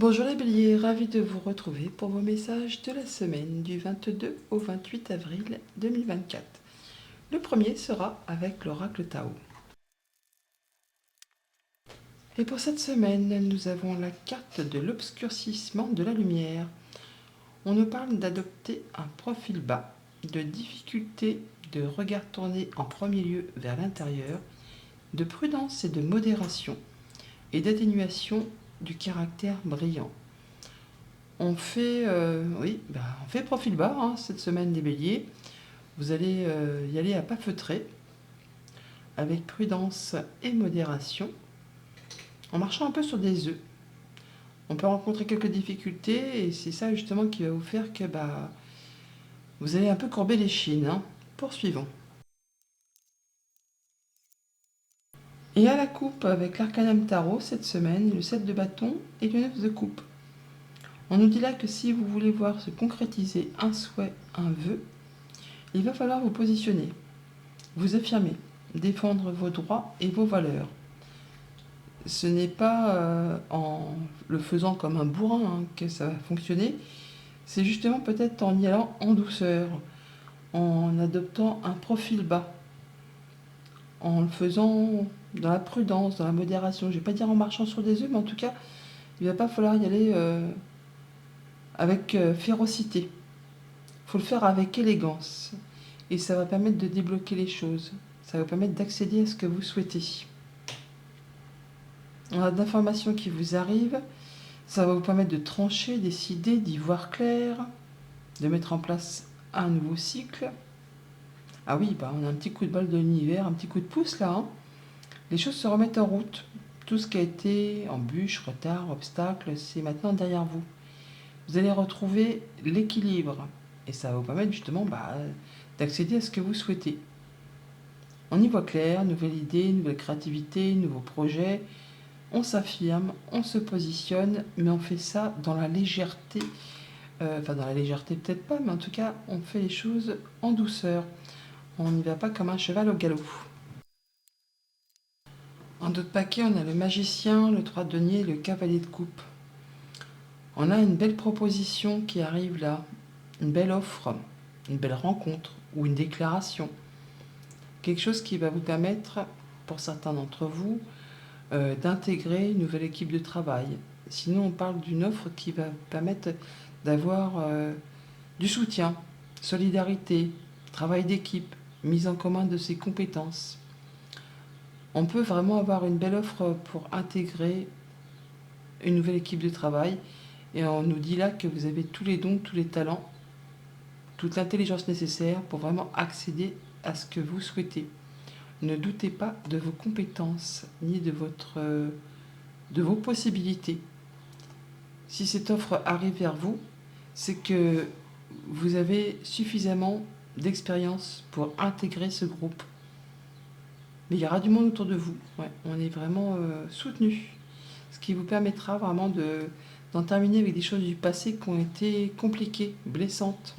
Bonjour les béliers, ravi de vous retrouver pour vos messages de la semaine du 22 au 28 avril 2024. Le premier sera avec l'oracle Tao. Et pour cette semaine, nous avons la carte de l'obscurcissement de la lumière. On nous parle d'adopter un profil bas, de difficulté de regard tourné en premier lieu vers l'intérieur, de prudence et de modération, et d'atténuation du caractère brillant. On fait, on fait profil bas cette semaine des béliers. Vous allez y aller à pas feutrés, avec prudence et modération, en marchant un peu sur des œufs. On peut rencontrer quelques difficultés et c'est ça justement qui va vous faire que vous allez un peu courber les chines. Poursuivons. Et à la coupe avec l'arcanum tarot cette semaine, le 7 de bâton et le 9 de coupe. On nous dit là que si vous voulez voir se concrétiser un souhait, un vœu, il va falloir vous positionner, vous affirmer, défendre vos droits et vos valeurs. Ce n'est pas en le faisant comme un bourrin que ça va fonctionner, c'est justement peut-être en y allant en douceur, en adoptant un profil bas, en le faisant dans la prudence, dans la modération. Je ne vais pas dire en marchant sur des œufs, mais en tout cas, il ne va pas falloir y aller avec férocité. Il faut le faire avec élégance. Et ça va permettre de débloquer les choses. Ça va permettre d'accéder à ce que vous souhaitez. On a d'informations qui vous arrivent. Ça va vous permettre de trancher, décider, d'y voir clair, de mettre en place un nouveau cycle. Ah oui, on a un petit coup de balle de l'univers, un petit coup de pouce là. Les choses se remettent en route. Tout ce qui a été embûche, retard, obstacle, c'est maintenant derrière vous. Vous allez retrouver l'équilibre. Et ça va vous permettre justement d'accéder à ce que vous souhaitez. On y voit clair, nouvelle idée, nouvelle créativité, nouveaux projets. On s'affirme, on se positionne, mais on fait ça dans la légèreté. Dans la légèreté peut-être pas, mais en tout cas, on fait les choses en douceur. On n'y va pas comme un cheval au galop. En d'autres paquets, on a le magicien, le 3 de denier et le cavalier de coupe. On a une belle proposition qui arrive là, une belle offre, une belle rencontre ou une déclaration. Quelque chose qui va vous permettre, pour certains d'entre vous, d'intégrer une nouvelle équipe de travail. Sinon, on parle d'une offre qui va vous permettre d'avoir du soutien, solidarité, travail d'équipe, mise en commun de ses compétences. On peut vraiment avoir une belle offre pour intégrer une nouvelle équipe de travail. Et on nous dit là que vous avez tous les dons, tous les talents, toute l'intelligence nécessaire pour vraiment accéder à ce que vous souhaitez. Ne doutez pas de vos compétences ni de vos possibilités. Si cette offre arrive vers vous, c'est que vous avez suffisamment d'expérience pour intégrer ce groupe. Mais il y aura du monde autour de vous. Ouais, on est vraiment soutenu. Ce qui vous permettra vraiment d'en terminer avec des choses du passé qui ont été compliquées, blessantes.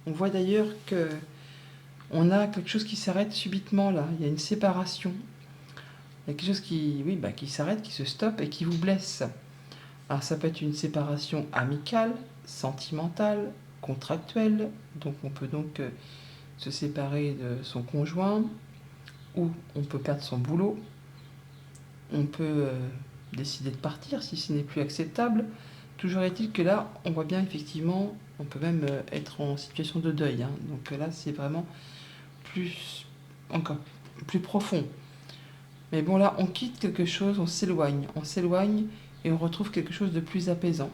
On voit d'ailleurs que on a quelque chose qui s'arrête subitement là. Il y a une séparation. Il y a quelque chose qui s'arrête, qui se stoppe et qui vous blesse. Alors ça peut être une séparation amicale, sentimentale, contractuelle. Donc on peut se séparer de son conjoint, ou on peut perdre son boulot. On peut décider de partir si ce n'est plus acceptable. Toujours est-il que là, on voit bien effectivement, on peut même être en situation de deuil. Donc là, c'est vraiment encore plus profond. Mais bon, là, on quitte quelque chose, on s'éloigne et on retrouve quelque chose de plus apaisant.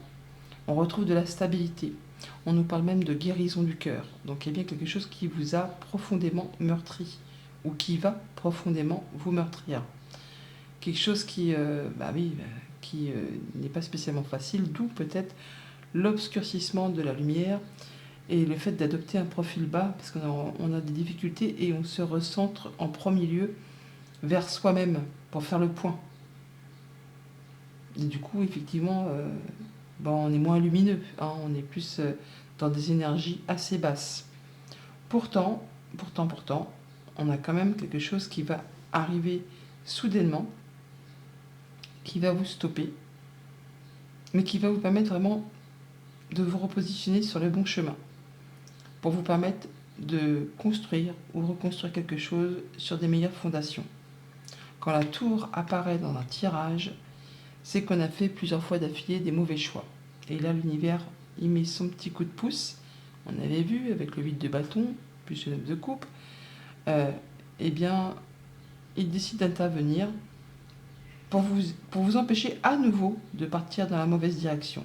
On retrouve de la stabilité. On nous parle même de guérison du cœur. Donc il y a bien quelque chose qui vous a profondément meurtri ou qui va profondément vous meurtrir. Quelque chose qui n'est pas spécialement facile, d'où peut-être l'obscurcissement de la lumière et le fait d'adopter un profil bas, parce qu'on a des difficultés et on se recentre en premier lieu vers soi-même pour faire le point. Et du coup, effectivement, on est moins lumineux, on est plus dans des énergies assez basses. Pourtant, on a quand même quelque chose qui va arriver soudainement, qui va vous stopper, mais qui va vous permettre vraiment de vous repositionner sur le bon chemin, pour vous permettre de construire ou reconstruire quelque chose sur des meilleures fondations. Quand la tour apparaît dans un tirage, c'est qu'on a fait plusieurs fois d'affilée des mauvais choix. Et là, l'univers, il met son petit coup de pouce. On avait vu avec le 8 de bâton, plus le 9 de coupe. Eh bien, il décide d'intervenir pour vous empêcher à nouveau de partir dans la mauvaise direction.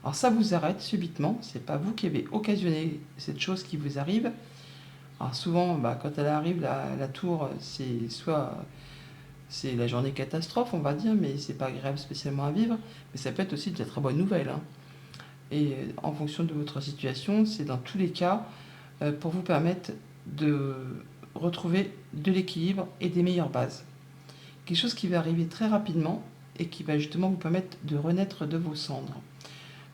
Alors ça vous arrête subitement, c'est pas vous qui avez occasionné cette chose qui vous arrive. Alors souvent, quand elle arrive, la tour, c'est soit c'est la journée catastrophe, on va dire, mais c'est pas agréable spécialement à vivre, mais ça peut être aussi de la très bonne nouvelle, hein. Et en fonction de votre situation, c'est dans tous les cas pour vous permettre de retrouver de l'équilibre et des meilleures bases. Quelque chose qui va arriver très rapidement et qui va justement vous permettre de renaître de vos cendres.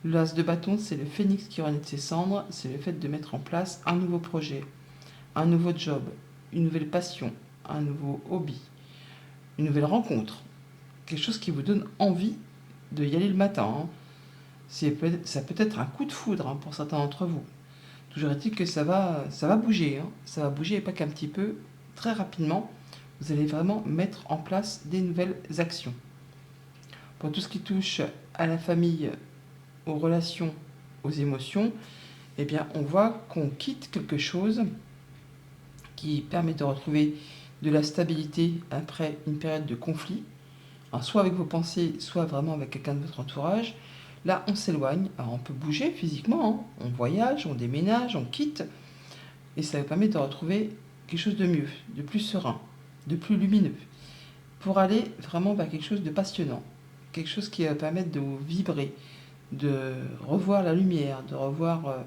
L'as de bâton, c'est le phénix qui renaît de ses cendres, c'est le fait de mettre en place un nouveau projet, un nouveau job, une nouvelle passion, un nouveau hobby, une nouvelle rencontre, quelque chose qui vous donne envie de y aller le matin, hein. Ça peut être un coup de foudre, hein, pour certains d'entre vous. Toujours est-il que ça va bouger, hein. Ça va bouger et pas qu'un petit peu, très rapidement. Vous allez vraiment mettre en place des nouvelles actions. Pour tout ce qui touche à la famille, aux relations, aux émotions, eh bien, on voit qu'on quitte quelque chose qui permet de retrouver de la stabilité après une période de conflit, alors, soit avec vos pensées, soit vraiment avec quelqu'un de votre entourage. Là, on s'éloigne. Alors, on peut bouger physiquement, hein. On voyage, on déménage, on quitte. Et ça vous permet de retrouver quelque chose de mieux, de plus serein, de plus lumineux, pour aller vraiment vers quelque chose de passionnant. Quelque chose qui va permettre de vous vibrer, de revoir la lumière, de revoir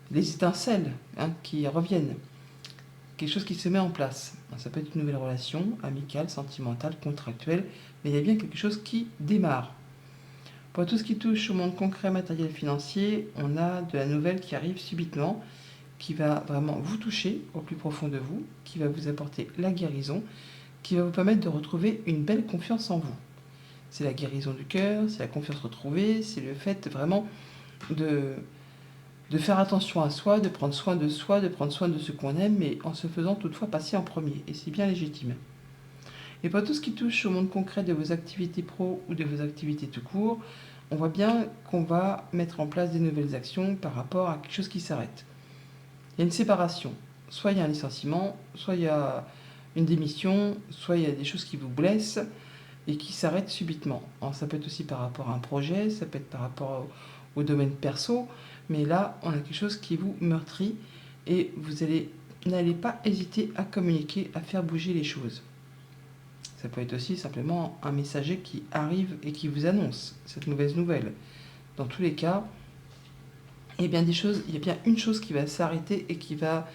les étincelles, hein, qui reviennent. Quelque chose qui se met en place. Alors, ça peut être une nouvelle relation, amicale, sentimentale, contractuelle, mais il y a bien quelque chose qui démarre. Pour tout ce qui touche au monde concret, matériel, financier, on a de la nouvelle qui arrive subitement, qui va vraiment vous toucher au plus profond de vous, qui va vous apporter la guérison, qui va vous permettre de retrouver une belle confiance en vous. C'est la guérison du cœur, c'est la confiance retrouvée, c'est le fait vraiment de faire attention à soi, de prendre soin de soi, de prendre soin de ce qu'on aime, mais en se faisant toutefois passer en premier. Et c'est bien légitime. Et pour tout ce qui touche au monde concret de vos activités pro ou de vos activités tout court, on voit bien qu'on va mettre en place des nouvelles actions par rapport à quelque chose qui s'arrête. Il y a une séparation. Soit il y a un licenciement, soit il y a une démission, soit il y a des choses qui vous blessent et qui s'arrêtent subitement. Alors ça peut être aussi par rapport à un projet, ça peut être par rapport au domaine perso, mais là, on a quelque chose qui vous meurtrit et n'allez pas hésiter à communiquer, à faire bouger les choses. Ça peut être aussi simplement un messager qui arrive et qui vous annonce cette mauvaise nouvelle. Dans tous les cas, il y a bien une chose qui va s'arrêter et qui va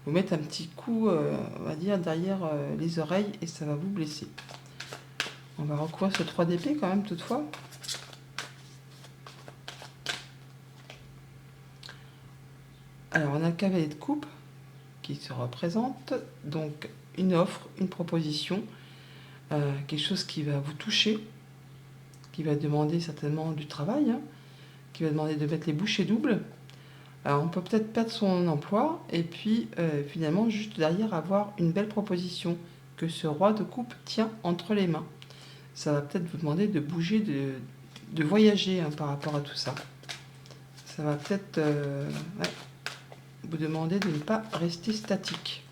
vous mettre un petit coup, on va dire, derrière les oreilles et ça va vous blesser. On va recouvrir ce 3 d'épée quand même, toutefois. Alors, on a le cavalier de coupe qui se représente. Donc, une offre, une proposition, quelque chose qui va vous toucher, qui va demander certainement du travail, hein, qui va demander de mettre les bouchées doubles. Alors, on peut peut-être perdre son emploi et puis finalement juste derrière avoir une belle proposition que ce roi de coupe tient entre les mains. Ça va peut-être vous demander de bouger, de voyager, hein, par rapport à tout ça. Ça va peut-être vous demander de ne pas rester statique.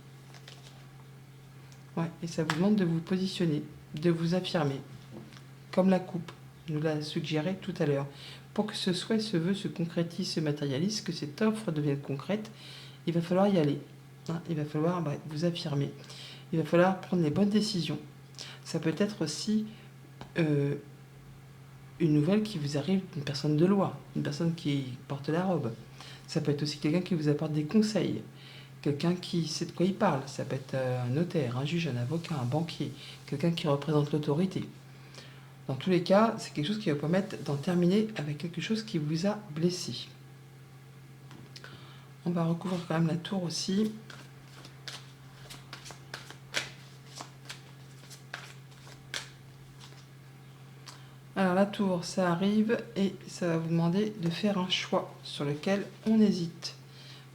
Ouais, et ça vous demande de vous positionner, de vous affirmer, comme la coupe nous l'a suggéré tout à l'heure. Pour que ce souhait, ce vœu se concrétise, se matérialise, que cette offre devienne concrète, il va falloir y aller. Hein, il va falloir vous affirmer. Il va falloir prendre les bonnes décisions. Ça peut être aussi une nouvelle qui vous arrive d'une personne de loi, une personne qui porte la robe. Ça peut être aussi quelqu'un qui vous apporte des conseils, quelqu'un qui sait de quoi il parle. Ça peut être un notaire, un juge, un avocat, un banquier, quelqu'un qui représente l'autorité. Dans tous les cas, c'est quelque chose qui va vous permettre d'en terminer avec quelque chose qui vous a blessé. On va recouvrir quand même la tour aussi. Alors la tour, ça arrive et ça va vous demander de faire un choix sur lequel on hésite.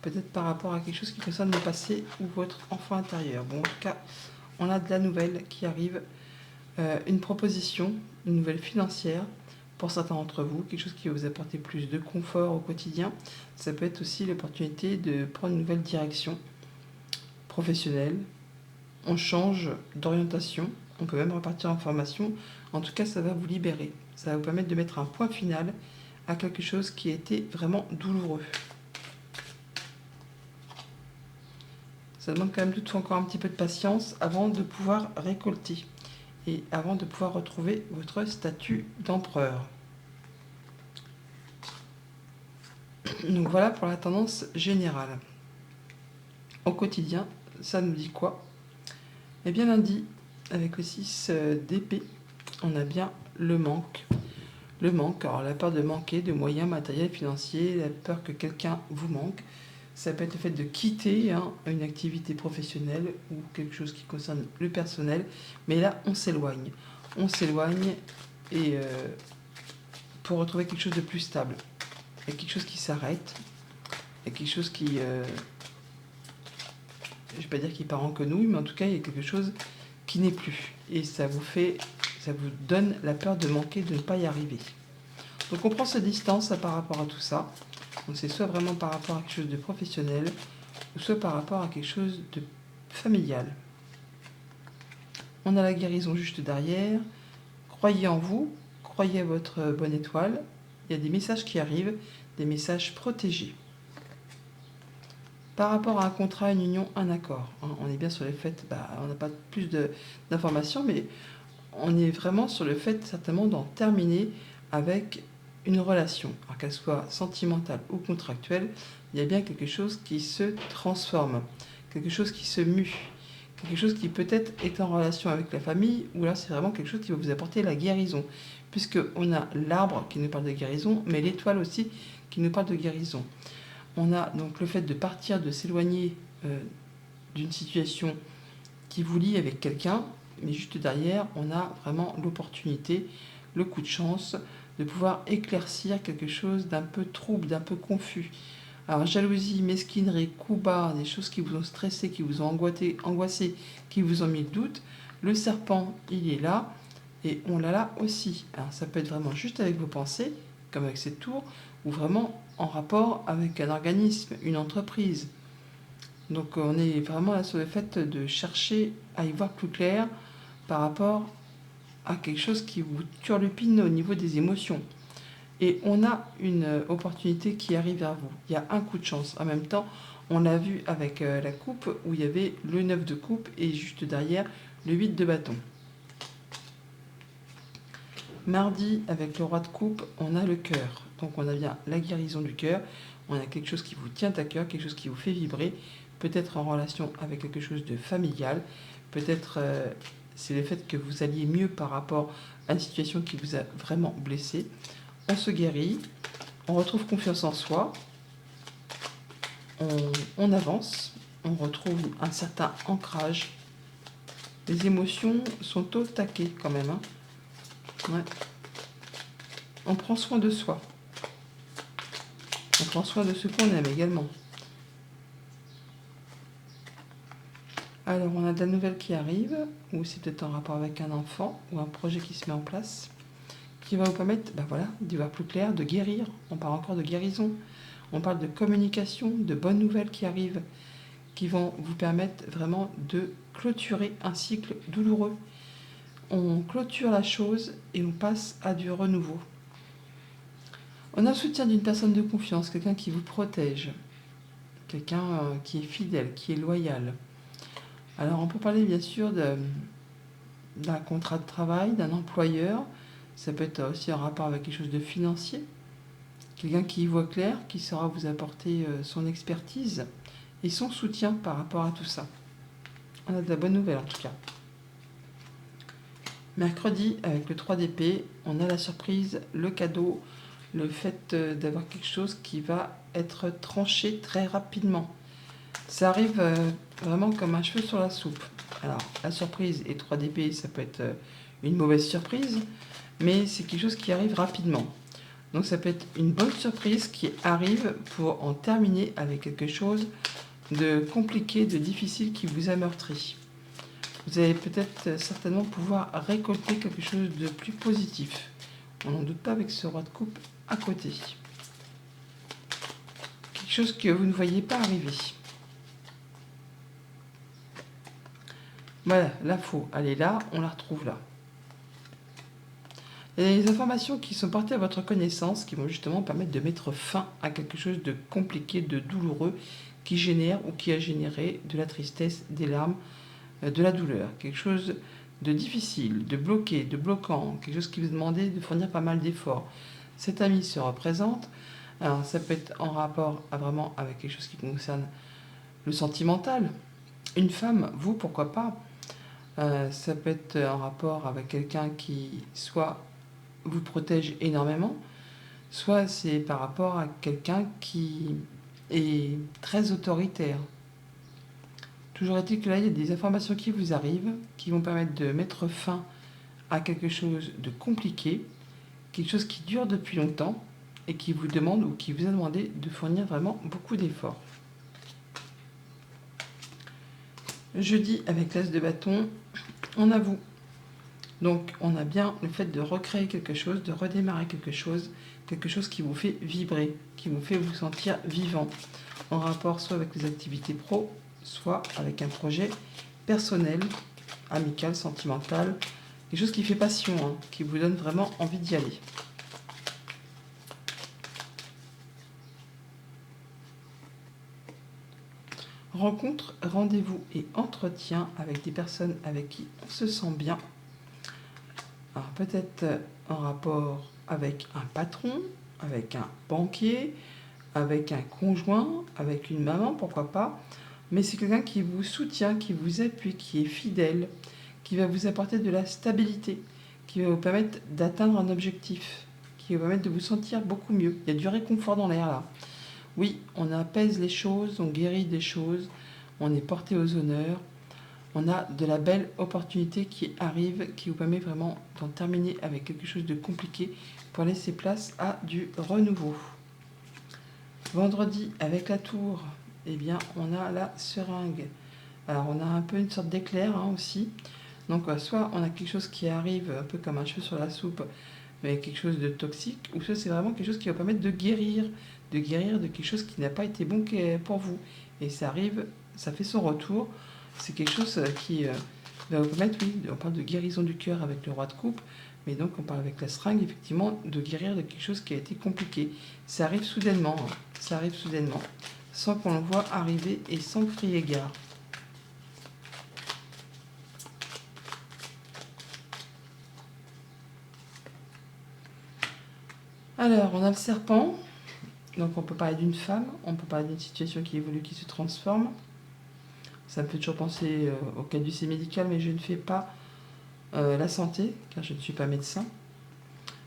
Peut-être par rapport à quelque chose qui concerne le passé ou votre enfant intérieur. Bon, en tout cas, on a de la nouvelle qui arrive, une proposition, une nouvelle financière pour certains d'entre vous, quelque chose qui va vous apporter plus de confort au quotidien. Ça peut être aussi l'opportunité de prendre une nouvelle direction professionnelle. On change d'orientation, on peut même repartir en formation. En tout cas, ça va vous libérer. Ça va vous permettre de mettre un point final à quelque chose qui a été vraiment douloureux. Ça demande quand même toutefois encore un petit peu de patience avant de pouvoir récolter et avant de pouvoir retrouver votre statut d'empereur. Donc voilà pour la tendance générale. Au quotidien, ça nous dit quoi? Eh bien lundi, avec le 6 d'épée, on a bien le manque. Le manque, alors la peur de manquer de moyens matériels, financiers, la peur que quelqu'un vous manque. Ça peut être le fait de quitter une activité professionnelle ou quelque chose qui concerne le personnel. Mais là, on s'éloigne. On s'éloigne et pour retrouver quelque chose de plus stable. Il y a quelque chose qui s'arrête. Il y a quelque chose qui... je ne vais pas dire qu'il part en quenouille, mais en tout cas, il y a quelque chose qui n'est plus. Et ça vous donne la peur de manquer, de ne pas y arriver. Donc on prend cette distance par rapport à tout ça. Donc c'est soit vraiment par rapport à quelque chose de professionnel, ou soit par rapport à quelque chose de familial. On a la guérison juste derrière. Croyez en vous, croyez à votre bonne étoile. Il y a des messages qui arrivent, des messages protégés. Par rapport à un contrat, une union, un accord. On est bien sur le fait, on n'a pas plus d'informations, mais on est vraiment sur le fait certainement d'en terminer avec une relation, alors qu'elle soit sentimentale ou contractuelle. Il y a bien quelque chose qui se transforme, quelque chose qui se mue, quelque chose qui peut-être est en relation avec la famille, ou là c'est vraiment quelque chose qui va vous apporter la guérison, puisqu'on a l'arbre qui nous parle de guérison, mais l'étoile aussi qui nous parle de guérison. On a donc le fait de partir, de s'éloigner d'une situation qui vous lie avec quelqu'un, mais juste derrière, on a vraiment l'opportunité, le coup de chance, de pouvoir éclaircir quelque chose d'un peu trouble, d'un peu confus. Alors jalousie, mesquinerie, coups bas, des choses qui vous ont stressé, qui vous ont angoissé, qui vous ont mis le doute. Le serpent, il est là, et on l'a là aussi. Alors ça peut être vraiment juste avec vos pensées, comme avec cette tour, ou vraiment en rapport avec un organisme, une entreprise. Donc on est vraiment là sur le fait de chercher à y voir plus clair par rapport à quelque chose qui vous turlupine au niveau des émotions. Et on a une opportunité qui arrive vers vous. Il y a un coup de chance. En même temps, on l'a vu avec la coupe où il y avait le 9 de coupe et juste derrière le 8 de bâton. Mardi, avec le roi de coupe, on a le cœur. Donc on a bien la guérison du cœur. On a quelque chose qui vous tient à cœur, quelque chose qui vous fait vibrer. Peut-être en relation avec quelque chose de familial. Peut-être c'est le fait que vous alliez mieux par rapport à une situation qui vous a vraiment blessé. On se guérit, on retrouve confiance en soi, on avance, on retrouve un certain ancrage. Les émotions sont au taquet quand même. Ouais. On prend soin de soi. On prend soin de ce qu'on aime également. Alors, on a de la nouvelle qui arrive, ou c'est peut-être en rapport avec un enfant, ou un projet qui se met en place, qui va vous permettre d'y voir plus clair, de guérir. On parle encore de guérison. On parle de communication, de bonnes nouvelles qui arrivent, qui vont vous permettre vraiment de clôturer un cycle douloureux. On clôture la chose et on passe à du renouveau. On a le soutien d'une personne de confiance, quelqu'un qui vous protège, quelqu'un qui est fidèle, qui est loyal. Alors on peut parler bien sûr d'un contrat de travail, d'un employeur. Ça peut être aussi en rapport avec quelque chose de financier. Quelqu'un qui y voit clair, qui saura vous apporter son expertise et son soutien par rapport à tout ça. On a de la bonne nouvelle en tout cas. Mercredi, avec le 3 d'épée, on a la surprise, le cadeau, le fait d'avoir quelque chose qui va être tranché très rapidement. Ça arrive vraiment comme un cheveu sur la soupe. Alors, la surprise et 3 d'épée, ça peut être une mauvaise surprise, mais c'est quelque chose qui arrive rapidement. Donc ça peut être une bonne surprise qui arrive pour en terminer avec quelque chose de compliqué, de difficile qui vous a meurtri. Vous allez peut-être certainement pouvoir récolter quelque chose de plus positif. On n'en doute pas avec ce roi de coupe à côté. Quelque chose que vous ne voyez pas arriver. Voilà, l'info, elle est là, on la retrouve là. Il y a des informations qui sont portées à votre connaissance qui vont justement permettre de mettre fin à quelque chose de compliqué, de douloureux, qui génère ou qui a généré de la tristesse, des larmes, de la douleur. Quelque chose de difficile, de bloqué, de bloquant, quelque chose qui vous demandait de fournir pas mal d'efforts. Cet ami se représente. Alors, ça peut être en rapport vraiment avec quelque chose qui concerne le sentimental. Une femme, vous, pourquoi pas. Ça peut être en rapport avec quelqu'un qui soit vous protège énormément, soit c'est par rapport à quelqu'un qui est très autoritaire. Toujours est-il que là, il y a des informations qui vous arrivent, qui vont permettre de mettre fin à quelque chose de compliqué, quelque chose qui dure depuis longtemps et qui vous demande ou qui vous a demandé de fournir vraiment beaucoup d'efforts. Jeudi, avec l'as de bâton, on avoue. Donc, on a bien le fait de recréer quelque chose, de redémarrer quelque chose qui vous fait vibrer, qui vous fait vous sentir vivant, en rapport soit avec les activités pro, soit avec un projet personnel, amical, sentimental, quelque chose qui fait passion, hein, qui vous donne vraiment envie d'y aller. Rencontre, rendez-vous et entretien avec des personnes avec qui on se sent bien. Alors peut-être en rapport avec un patron, avec un banquier, avec un conjoint, avec une maman, pourquoi pas. Mais c'est quelqu'un qui vous soutient, qui vous appuie, qui est fidèle, qui va vous apporter de la stabilité, qui va vous permettre d'atteindre un objectif, qui va vous permettre de vous sentir beaucoup mieux. Il y a du réconfort dans l'air là. Oui, on apaise les choses, on guérit des choses, on est porté aux honneurs. On a de la belle opportunité qui arrive, qui vous permet vraiment d'en terminer avec quelque chose de compliqué pour laisser place à du renouveau. Vendredi, avec la tour, eh bien, on a la seringue. Alors, on a un peu une sorte d'éclair hein, aussi. Donc, soit on a quelque chose qui arrive un peu comme un cheveu sur la soupe, mais quelque chose de toxique, ou soit c'est vraiment quelque chose qui va permettre de guérir de quelque chose qui n'a pas été bon pour vous. Et ça arrive, ça fait son retour. C'est quelque chose qui va vous permettre, oui, on parle de guérison du cœur avec le roi de coupe, mais donc on parle avec la seringue, effectivement, de guérir de quelque chose qui a été compliqué. Ça arrive soudainement, hein. Ça arrive soudainement, sans qu'on le voit arriver et sans crier gare. Alors, on a le serpent. Donc on peut parler d'une femme, on peut parler d'une situation qui évolue, qui se transforme. Ça me fait toujours penser au caducée médical, mais je ne fais pas la santé, car je ne suis pas médecin.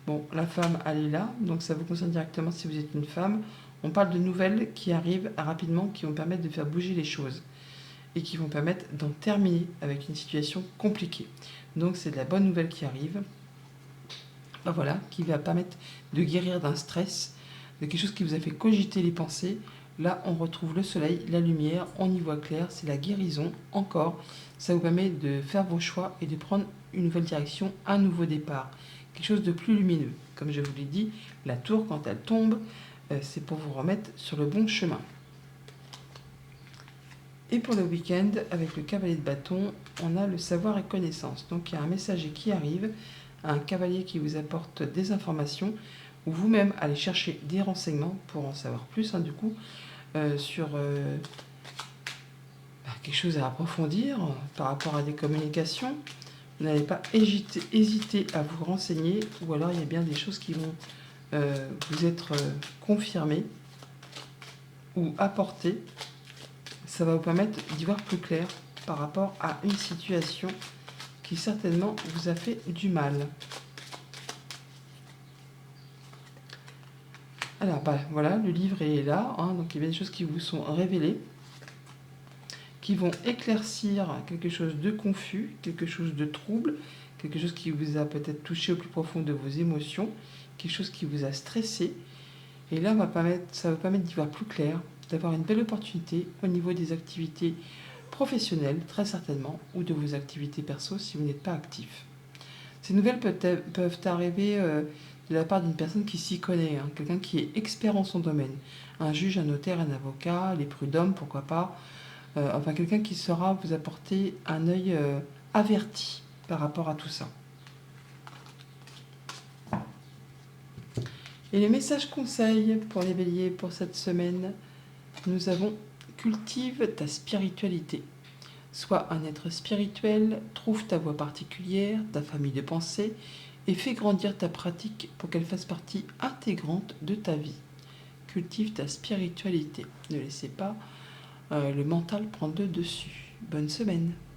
Bon, la femme, elle est là, donc ça vous concerne directement si vous êtes une femme. On parle de nouvelles qui arrivent rapidement, qui vont permettre de faire bouger les choses et qui vont permettre d'en terminer avec une situation compliquée. Donc c'est de la bonne nouvelle qui arrive, ben voilà, qui va permettre de guérir d'un stress, de quelque chose qui vous a fait cogiter les pensées. Là, on retrouve le soleil, la lumière, on y voit clair, c'est la guérison, encore. Ça vous permet de faire vos choix et de prendre une nouvelle direction, un nouveau départ. Quelque chose de plus lumineux. Comme je vous l'ai dit, la tour, quand elle tombe, c'est pour vous remettre sur le bon chemin. Et pour le week-end, avec le cavalier de bâton, on a le savoir et connaissance. Donc il y a un messager qui arrive, un cavalier qui vous apporte des informations, ou vous-même allez chercher des renseignements pour en savoir plus, du coup, sur quelque chose à approfondir par rapport à des communications. Vous n'allez pas hésiter à vous renseigner, ou alors il y a bien des choses qui vont vous être confirmées ou apportées. Ça va vous permettre d'y voir plus clair par rapport à une situation qui certainement vous a fait du mal. Alors voilà, le livre est là, donc il y a des choses qui vous sont révélées, qui vont éclaircir quelque chose de confus, quelque chose de trouble, quelque chose qui vous a peut-être touché au plus profond de vos émotions, quelque chose qui vous a stressé. Et là, ça va permettre d'y voir plus clair, d'avoir une belle opportunité au niveau des activités professionnelles, très certainement, ou de vos activités perso si vous n'êtes pas actif. Ces nouvelles peuvent arriver de la part d'une personne qui s'y connaît, hein, quelqu'un qui est expert en son domaine. Un juge, un notaire, un avocat, les prud'hommes, pourquoi pas. Enfin, quelqu'un qui saura vous apporter un œil averti par rapport à tout ça. Et les messages conseils pour les béliers pour cette semaine, nous avons cultive ta spiritualité. Sois un être spirituel, trouve ta voie particulière, ta famille de pensée et fais grandir ta pratique pour qu'elle fasse partie intégrante de ta vie. Cultive ta spiritualité. Ne laissez pas le mental prendre le dessus. Bonne semaine.